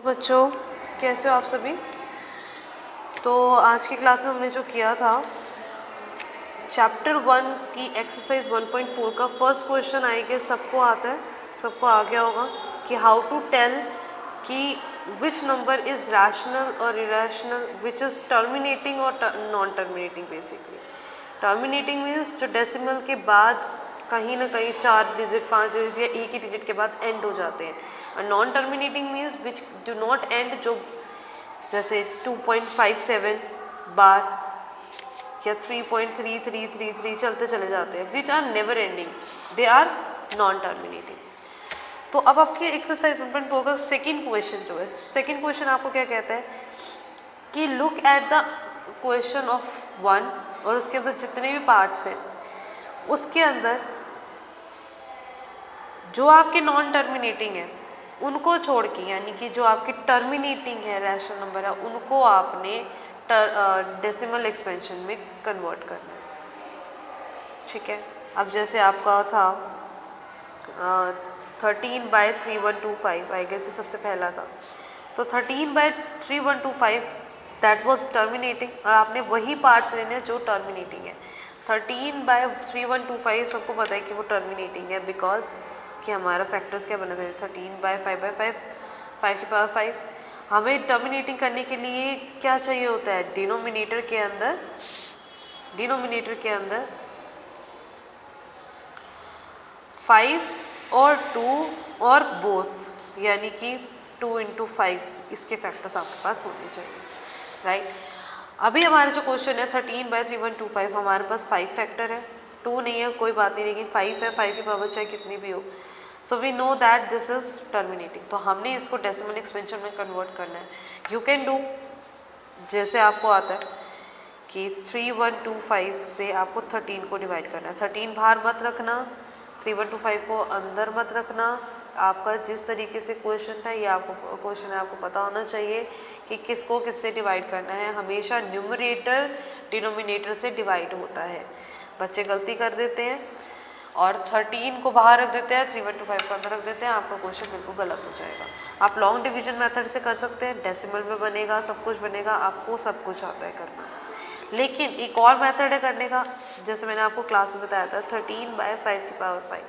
बच्चों कैसे हो आप सभी। तो आज की क्लास में हमने जो किया था चैप्टर 1 की एक्सरसाइज 1.4 का फर्स्ट क्वेश्चन आई गेस सबको आता है, सबको आ गया होगा कि हाउ टू टेल कि विच नंबर इज़ रैशनल और इरेशनल, विच इज़ टर्मिनेटिंग और non terminating. Basically terminating means जो डेसिमल के बाद कहीं ना कहीं 4 डिजिट 5 डिजिट या एक ही डिजिट के बाद एंड हो जाते हैं, और non terminating means which do not and, जो जैसे 2.57 बार या 3.3333 चलते चले जाते हैं, which are never ending, they are non terminating. तो अब आपकी एक्सरसाइज 1.4 का सेकेंड क्वेश्चन जो है, सेकेंड क्वेश्चन आपको क्या कहता है कि look at the question of 1 और उसके अंदर जितने भी पार्ट्स हैं उसके अंदर जो आपके नॉन टर्मिनेटिंग है उनको छोड़ के, यानी कि जो आपके टर्मिनेटिंग है रैशनल नंबर है उनको आपने डेसिमल एक्सपेंशन में कन्वर्ट करना है। ठीक है, अब जैसे आपका था 13/3125, आई गेस सबसे पहला था, तो 13/3125 दैट वाज टर्मिनेटिंग, और आपने वही पार्ट्स लेने हैं जो टर्मिनेटिंग है। 13/3125 सबको पता है कि वो टर्मिनेटिंग है, बिकॉज कि हमारा फैक्टर्स क्या बने थे 13/5/5, 5 की पावर 5। हमें टर्मिनेटिंग करने के लिए क्या चाहिए होता है, डिनोमिनेटर के अंदर 5 और 2 और बोथ, यानी कि 2 × 5 इसके फैक्टर्स आपके पास होने चाहिए, राइट। अभी हमारा जो क्वेश्चन है 13/3125, हमारे पास 5 फैक्टर है, 2 नहीं है कोई बात नहीं, लेकिन 5 है, 5 की पावर चाहे कितनी भी हो, so we know that this is terminating. तो हमने इसको डेसिमल एक्सपेंशन में कन्वर्ट करना है। यू कैन डू जैसे आपको आता है कि 3125 से आपको 13 को डिवाइड करना है। 13 बाहर मत रखना, 3125 को अंदर मत रखना। आपका जिस तरीके से क्वेश्चन था ये आपको क्वेश्चन है, आपको पता होना चाहिए कि किसको किससे डिवाइड करना है। हमेशा न्यूमरेटर डिनोमिनेटर से डिवाइड होता है, बच्चे गलती कर देते हैं और 13 को बाहर रख देते हैं, 3125 को अंदर रख देते हैं, आपका क्वेश्चन बिल्कुल गलत हो जाएगा। आप लॉन्ग डिवीजन मेथड से कर सकते हैं, डेसिमल में बनेगा, सब कुछ बनेगा, आपको सब कुछ आता है करना। लेकिन एक और मेथड है करने का, जैसे मैंने आपको क्लास में बताया था 13/5 की पावर 5।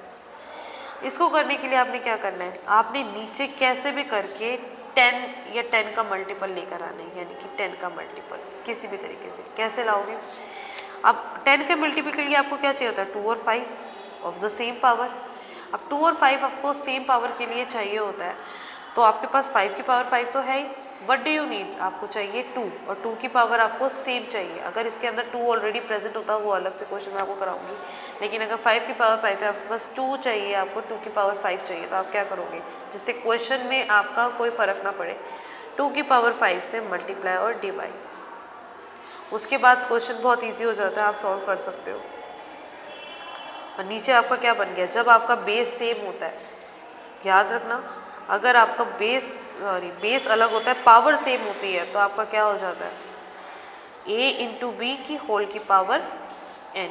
इसको करने के लिए आपने क्या करना है, आपने नीचे कैसे भी करके 10 या 10 का मल्टीपल लेकर आना है, यानी कि 10 का मल्टीपल किसी भी तरीके से कैसे लाओगे। अब 10 के मल्टीपल के लिए आपको क्या चाहिए होता है, 2 और 5 ऑफ द सेम पावर। अब 2 और 5 आपको सेम पावर के लिए चाहिए होता है, तो आपके पास 5 की पावर 5 तो है ही, व्हाट डू यू नीड, आपको चाहिए 2, और 2 की पावर आपको सेम चाहिए। अगर इसके अंदर 2 ऑलरेडी प्रेजेंट होता वो अलग से क्वेश्चन मैं आपको कराऊंगी, लेकिन अगर 5 की पावर 5 है, आपके पास 2 चाहिए, आपको 2 की पावर 5 चाहिए, तो आप क्या करोगे जिससे क्वेश्चन में आपका कोई फर्क ना पड़े, 2 की पावर 5 से मल्टीप्लाई और डिवाइड। उसके बाद क्वेश्चन बहुत ईजी हो जाता है, आप सॉल्व कर सकते हो। और नीचे आपका क्या बन गया, जब आपका बेस सेम होता है, याद रखना अगर आपका बेस अलग होता है, पावर सेम होती है, तो आपका क्या हो जाता है a × b की होल की पावर n।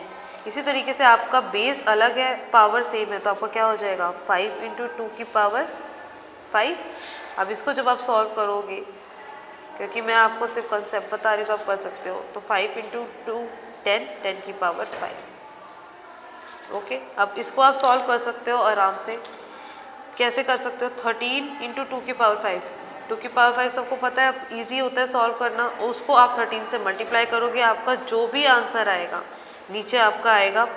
इसी तरीके से आपका बेस अलग है, पावर सेम है, तो आपका क्या हो जाएगा 5 × 2 की पावर 5। अब इसको जब आप सॉल्व करोगे, क्योंकि मैं आपको सिर्फ कंसेप्ट बता रही हूँ तो आप कर सकते हो, तो 5 × 2 10, 10 की पावर 5। ओके, अब इसको आप सॉल्व कर सकते हो आराम से। कैसे कर सकते हो, 13 × 2 की पावर 5, 2 की पावर 5 सबको पता है, इजी होता है सॉल्व करना। उसको आप 13 से मल्टीप्लाई करोगे, आपका जो भी आंसर आएगा नीचे आपका आएगा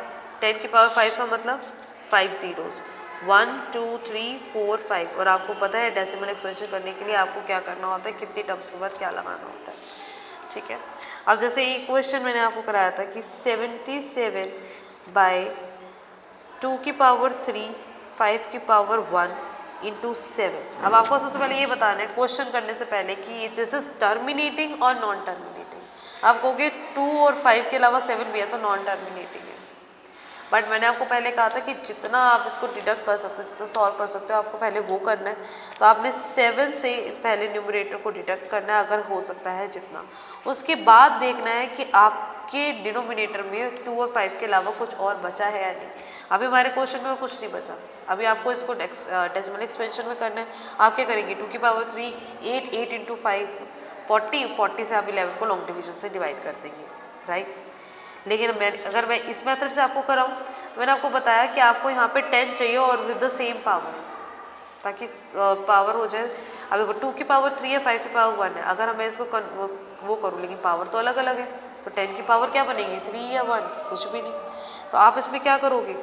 10 की पावर 5 का मतलब 5 zeros, 1 2 3 4 5। और आपको पता है डेसिमल एक्सपेंशन करने के लिए आपको क्या करना होता है, कितनी टर्म्स के बाद क्या लगाना होता है। ठीक है, अब जैसे एक क्वेश्चन मैंने आपको कराया था कि 77/2 की पावर 3 5 की पावर 1 × 7। अब आपको सबसे पहले ये बताना है क्वेश्चन करने से पहले कि दिस इज टर्मिनेटिंग और नॉन टर्मिनेटिंग। आप कहोगे 2 और 5 के अलावा 7 भी है तो नॉन टर्मिनेटिंग है। बट मैंने आपको पहले कहा था कि जितना आप इसको डिडक्ट कर सकते हो, जितना सॉल्व कर सकते हो, आपको पहले वो करना है। तो आपने 7 से इस पहले न्यूमरेटर को डिडक्ट करना है अगर हो सकता है जितना। उसके बाद देखना है कि आपके डिनोमिनेटर में 2 और 5 के अलावा कुछ और बचा है या नहीं। अभी हमारे क्वेश्चन में कुछ नहीं बचा, अभी आपको इसको डेसिमल एक्सपेंशन में करना है। आप क्या करेंगे, 2 की पावर 3 8, 8 इंटू 5 40, 40 से आप 11 को लॉन्ग डिवीजन से डिवाइड कर देंगे, राइट। लेकिन अगर मैं इस मेथड से आपको कराऊं तो मैंने आपको बताया कि आपको यहाँ पे 10 चाहिए और विद द सेम पावर, ताकि पावर हो जाए। अब देखो 2 की पावर 3 है, 5 की पावर 1 है। अगर मैं इसको वो करूँ, लेकिन पावर तो अलग अलग है, तो 10 की पावर क्या बनेगी, 3 या 1, कुछ भी नहीं। तो आप इसमें क्या करोगे,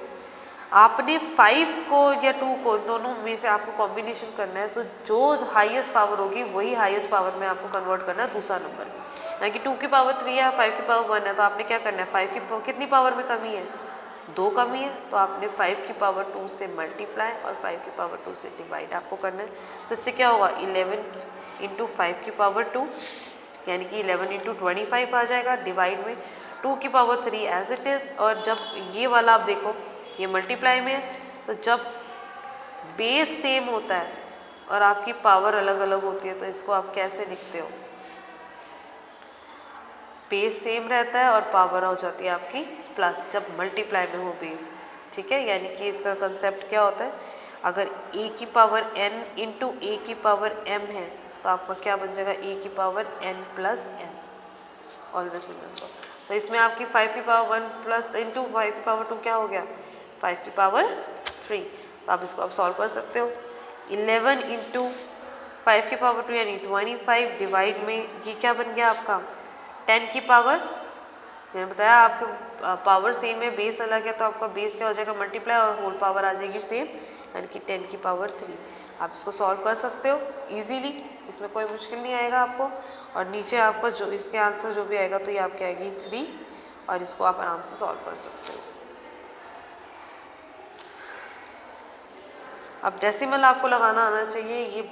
आपने 5 को या 2 को, दोनों में से आपको कॉम्बिनेशन करना है। तो जो हाईएस्ट पावर होगी वही हाईएस्ट पावर में आपको कन्वर्ट करना है दूसरा नंबर में। यानी कि 2 की पावर 3 है, 5 की पावर 1 है, तो आपने क्या करना है, 5 की कितनी पावर में कमी है, 2 कमी है, तो आपने 5 की पावर 2 से मल्टीप्लाई और 5 की पावर 2 से डिवाइड आपको करना है। तो इससे क्या होगा, 11 इंटू 5 की पावर 2 यानी कि 11 इंटू 25 आ जाएगा, डिवाइड में 2 की पावर 3 एज इट इज़। और जब ये वाला आप देखो ये मल्टीप्लाई में है, तो जब बेस सेम होता है और आपकी पावर अलग अलग होती है तो इसको आप कैसे लिखते हो, बेस सेम रहता है और पावर हो जाती है आपकी प्लस जब मल्टीप्लाई में हो बेस, ठीक है। यानी कि इसका कंसेप्ट क्या होता है, अगर a की पावर n इंटू ए की पावर m है तो आपका क्या बन जाएगा, a की power n plus m, always remember. तो इसमें आपकी 5 की पावर 1 प्लस इंटू 5 की पावर 2 क्या हो गया, 5 की पावर 3। तो आप इसको आप सॉल्व कर सकते हो। 11 इंटू 5 की पावर 2 यानी 25 डिवाइड में ये क्या बन गया आपका 10 की पावर, मैंने बताया आपके पावर सेम है, बेस अलग है, तो आपका बेस क्या हो जाएगा मल्टीप्लाई और होल पावर आ जाएगी सेम, यानी कि 10 की पावर 3। आप इसको सॉल्व कर सकते हो इजीली, इसमें कोई मुश्किल नहीं आएगा आपको। और नीचे आपको जो इसके आंसर जो भी आएगा तो ये आपकी आएगी 3, और इसको आप आराम से सॉल्व कर सकते हो। अब डेसिमल आपको लगाना आना चाहिए, ये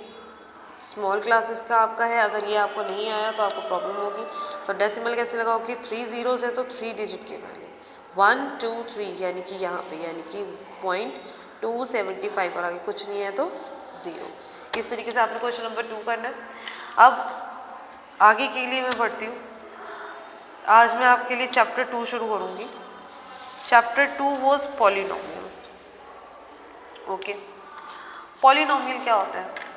स्मॉल क्लासेस का आपका है, अगर ये आपको नहीं आया तो आपको प्रॉब्लम होगी। तो डेसिमल कैसे लगाओगे, 3 जीरोज है तो 3 डिजिट के पहले 1 2 3 यानी कि यहाँ पे यानी कि 0.275 और आगे कुछ नहीं है तो 0। इस तरीके से आपने क्वेश्चन नंबर 2 करना है। अब आगे के लिए मैं बढ़ती हूँ। आज मैं आपके लिए चैप्टर 2 शुरू करूँगी। Chapter 2 was polynomials. Okay, polynomial क्या होता है,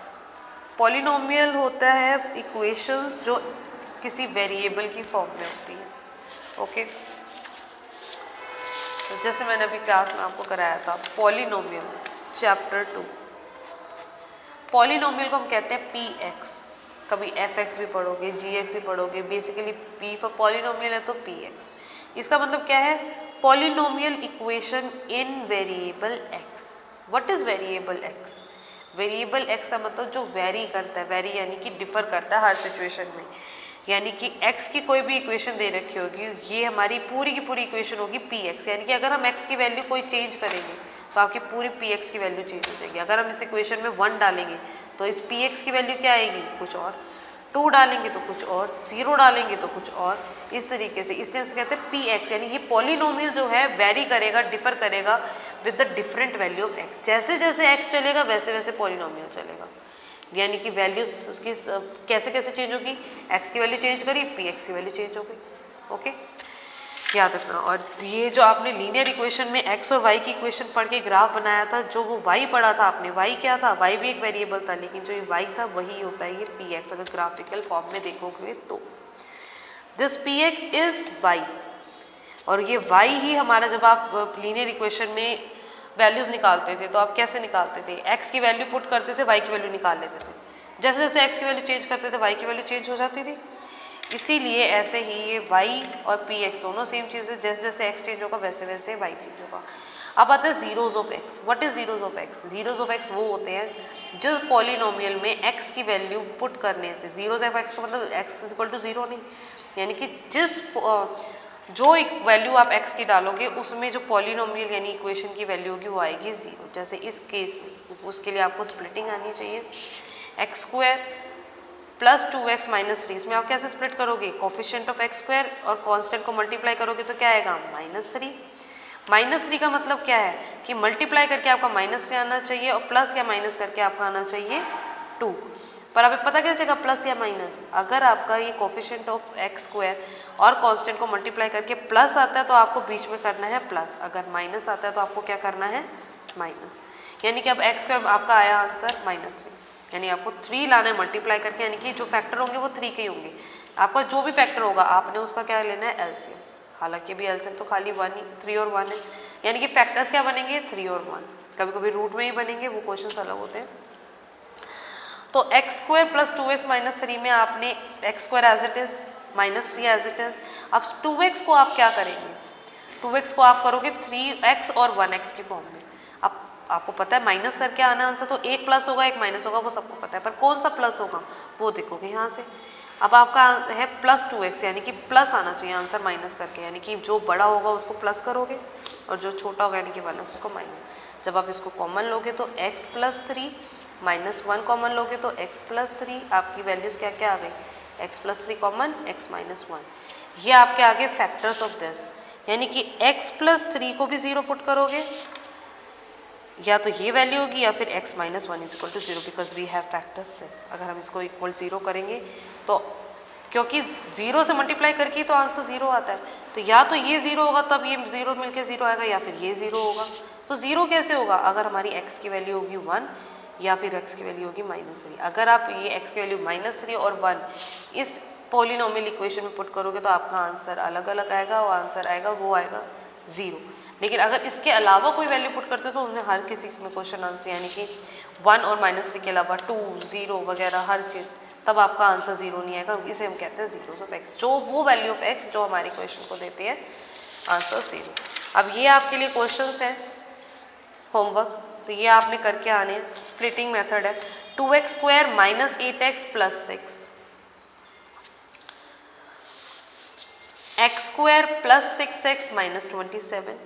पॉलिनोमियल होता है इक्वेशंस जो किसी वेरिएबल की फॉर्म में होती है। ओके, तो जैसे मैंने अभी क्लास में आपको कराया था पॉलिनोमियल चैप्टर 2, पॉलिनोमियल को हम कहते हैं px, कभी fx भी पढ़ोगे, gx भी पढ़ोगे, बेसिकली p फॉर पॉलिनोमियल है तो px। इसका मतलब क्या है, polynomial equation in variable x। What is variable x, variable x का मतलब जो वेरी करता है, वेरी यानी कि डिफर करता है हर सिचुएशन में। यानी कि x की कोई भी इक्वेशन दे रखी होगी, ये हमारी पूरी की पूरी इक्वेशन होगी px, यानी कि अगर हम x की वैल्यू कोई चेंज करेंगे तो आपकी पूरी px की वैल्यू चेंज हो जाएगी। अगर हम इस इक्वेशन में 1 डालेंगे तो इस px की वैल्यू क्या आएगी, कुछ और, 2 डालेंगे तो कुछ और, 0 डालेंगे तो कुछ और, इस तरीके से। इसलिए उसे कहते हैं px, यानी ये पॉलिनोमियल जो है वेरी करेगा, डिफर करेगा with the different value of x। जैसे जैसे x चलेगा वैसे वैसे पॉलिनोमियल चलेगा, यानी कि वैल्यूज उसकी कैसे कैसे चेंज होगी, x की वैल्यू चेंज करी px की वैल्यू चेंज हो गई। ओके, याद रखना। और ये जो आपने लीनियर इक्वेशन में x और y की इक्वेशन पढ़ के ग्राफ बनाया था, जो वो y पढ़ा था आपने, y क्या था, y भी एक वेरिएबल था, लेकिन जो ये y था वही होता है ये px, अगर ग्राफिकल फॉर्म में देखोगे तो। दिस px इज y, और ये y ही हमारा, जब आप लीनियर इक्वेशन में वैल्यूज निकालते थे तो आप कैसे निकालते थे, x की वैल्यू पुट करते थे, y की वैल्यू निकाल लेते थे। जैसे जैसे x की वैल्यू चेंज करते थे y की वैल्यू चेंज हो जाती थी। इसीलिए ऐसे ही ये y और px दोनों सेम चीज़ है, जैसे जैसे x चेंज होगा वैसे वैसे y चेंज होगा। अब आते हैं zeros of x। What is zeros of x, zeros of x वो होते हैं जो पॉलिनोमियल में x की वैल्यू पुट करने से, जीरोज ऑफ x का मतलब x इज इक्वल टू 0 नहीं, यानी कि जिस जो वैल्यू आप x की डालोगे उसमें जो पॉलिनोमियल यानी इक्वेशन की वैल्यू होगी वो आएगी 0। जैसे इस केस में, उसके लिए आपको स्प्लिटिंग आनी चाहिए, x square plus 2x minus 3, इसमें आप कैसे स्प्लिट करोगे, कोफिशिएंट ऑफ x स्क्वायर और कांस्टेंट को मल्टीप्लाई करोगे तो क्या आएगा -3, -3 का मतलब क्या है कि मल्टीप्लाई करके आपका -3 आना चाहिए और प्लस या माइनस करके आपका आना चाहिए 2। पर अभी पता कैसे चलेगा प्लस या माइनस? अगर आपका ये कोफिशिएंट ऑफ एक्स स्क्वायर और कांस्टेंट को मल्टीप्लाई करके प्लस आता है तो आपको बीच में करना है प्लस, अगर माइनस आता है तो आपको क्या करना है माइनस। यानी कि अब एक्स स्क्वायर आपका आया आंसर -3, यानी आपको 3 लाना है मल्टीप्लाई करके, यानी कि जो फैक्टर होंगे वो 3 के ही होंगे। आपका जो भी फैक्टर होगा आपने उसका क्या लेना है एलसीएम, हालांकि भी एलसीएम तो खाली 1 ही 3 और 1 है, यानी कि फैक्टर्स क्या बनेंगे 3 और 1, कभी कभी रूट में ही बनेंगे, वो क्वेश्चन अलग होते हैं। तो x square plus 2x minus 3 में आपने x square as it is -3 as it is. अब 2x को आप क्या करेंगे, 2x को आप करोगे 3x और 1x के फॉर्म में। अब आपको पता है माइनस करके आना आंसर, तो एक प्लस होगा एक माइनस होगा वो सबको पता है, पर कौन सा प्लस होगा वो देखोगे यहाँ से। अब आपका है प्लस 2x, यानी कि प्लस आना चाहिए आंसर माइनस करके, यानी कि जो बड़ा होगा उसको प्लस करोगे और जो छोटा होगा यानी कि माइनस उसको माइनस। जब आप इसको कॉमन लोगे तो x प्लस 3 -1 कॉमन लोगे तो x प्लस 3, आपकी वैल्यूज क्या क्या आ गई x plus 3 common x minus 1। ये आपके आगे फैक्टर्स ऑफ दिस, यानी कि x प्लस 3 को भी 0 पुट करोगे, या तो ये वैल्यू होगी या फिर x minus 1 is equal to 0 because we have factors this. अगर हम इसको इक्वल 0 करेंगे तो क्योंकि 0 से मल्टीप्लाई करके तो आंसर 0 आता है, तो या तो ये 0 होगा तब ये 0 मिलके 0 आएगा, या फिर ये 0 होगा। तो 0 कैसे होगा? अगर हमारी x की वैल्यू होगी 1 या फिर x की वैल्यू होगी -3। अगर आप ये x की वैल्यू -3 और 1 इस पॉलिनोमियल इक्वेशन में पुट करोगे तो आपका आंसर अलग अलग आएगा, और आंसर आएगा वो आएगा 0। लेकिन अगर इसके अलावा कोई वैल्यू पुट करते तो उन्हें हर किसी में क्वेश्चन आंसर, यानी कि 1 और -3 के अलावा 2 0 वगैरह हर चीज़, तब आपका आंसर 0 नहीं आएगा। इसे हम कहते हैं जीरोस ऑफ x, जो वो वैल्यू ऑफ x जो हमारे क्वेश्चन को देती है आंसर 0। अब ये आपके लिए क्वेश्चंस हैं होमवर्क, तो ये आपने करके आने हैं। स्प्लिटिंग मेथड है 2x square minus 8x plus 6, x square plus 6x minus 27,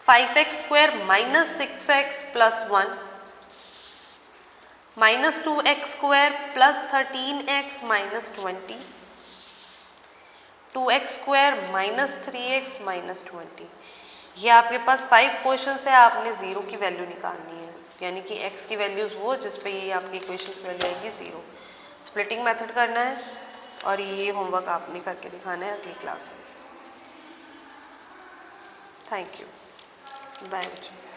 5x square minus 6x plus 1, minus 2x square plus 13x minus 20, 2x square minus 3x minus 20। ये आपके पास 5 क्वेश्चन है, आपने 0 की वैल्यू निकालनी है, यानी कि x की वैल्यूज वो जिस पे ये आपकी इक्वेशन की वैल्यू आएगी 0। स्प्लिटिंग मेथड करना है और ये होमवर्क आपने करके दिखाना है अगली क्लास में। थैंक यू, बाय बच्चों।